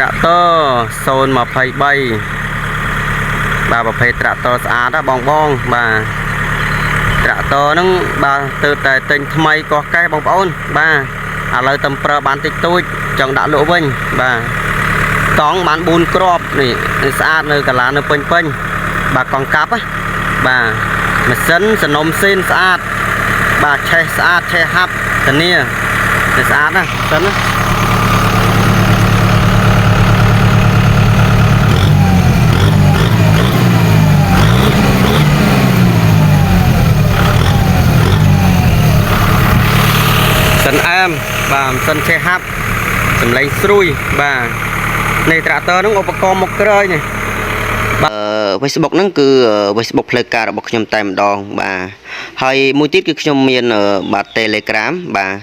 tractor sơn mà phải bay bà phải tractor xã đó bong bà tractor nó bà từ tại tỉnh thay có cái bong ôn bà lời tầm pro bán tích tôi chẳng đã lỗ bên bà tón bán bùn crop này xã nơi cả là nơi pênh bà còn cáp á bà mà sân sân nôm xin xã bà che hấp tận nia để xã đó sân á sân em bà sân che hấp sân lấy xuôi bà này tractor nó ốp con một cái này Facebook ហ្នឹងគឺ Facebook ផ្លូវការរបស់ខ្ញុំតែម្ដងបាទហើយមួយទៀតគឺខ្ញុំមានបាទ Telegram បាទ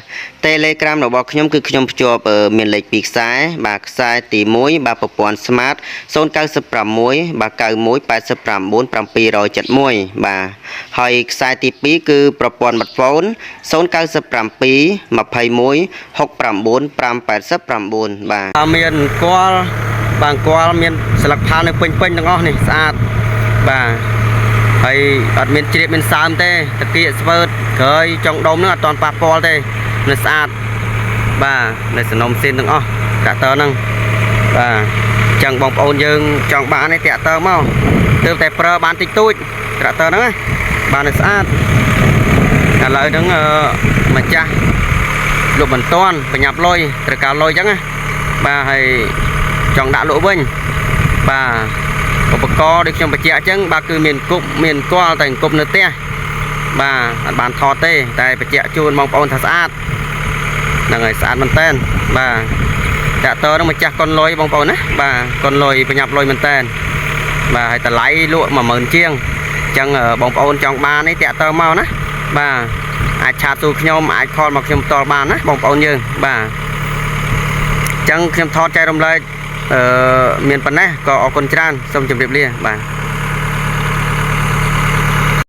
Telegram របស់ខ្ញុំគឺខ្ញុំភ្ជាប់មានលេខ2ខ្សែបាទខ្សែទី1បាទប្រព័ន្ធ Smart 096បាទ91 89 771បាទហើយខ្សែទី2គឺប្រព័ន្ធ Smartphone 097 21 69 589បាទមានគាត់បាទគាត់មានស្លឹកផានៅពេញទាំងអស់នេះស្អាតបាទហើយអត់មានជ្រាបមានសើមទេតាគៀកស្វើតក្រោយចុងដុំនឹងអត់ទាន់ប៉ះពាល់ទេនៅស្អាតបាទនៅសំណុំស៊ីនទាំងអស់ត្រាក់ទ័រហ្នឹងបាទចឹងបងប្អូនយើងចង់បានទេត្រាក់ទ័រមកទើបតែប្រើបានតិចតួចត្រាក់ទ័រហ្នឹងបាទនៅស្អាតឥឡូវហ្នឹងម្ចាស់លក់មិនទាន់ប្រញាប់លុយត្រូវការលុយចឹងណាបាទហើយចង់ដាក់លក់វិញបាទឧបករណ៍ដូចខ្ញុំបញ្ជាក់អញ្ចឹងបាទគឺមានគប់មានគាល់តែគប់នៅផ្ទះបាទអត់បានថតទេតែបញ្ជាក់ជូនបងប្អូនថាស្អាតហ្នឹងហើយស្អាតមែនតើបាទតាក់ទ័រនឹងម្ចាស់កុនលុយបងប្អូនណាបាទកុនលុយប្រញាប់លុយមែនតើបាទហើយតម្លៃលក់ 10000 ជាងអញ្ចឹងបងប្អូនចង់បាននេះតាក់ទ័រមកណាបាទអាចឆាតទូខ្ញុំអាចខលមកខ្ញុំផ្ទាល់បានណាបងប្អូនយើងបាទអញ្ចឹងខ្ញុំថតចែករំលែកមានប៉ុណ្ណេះក៏អរគុណច្រើនសូមជម្រាបលាបាទ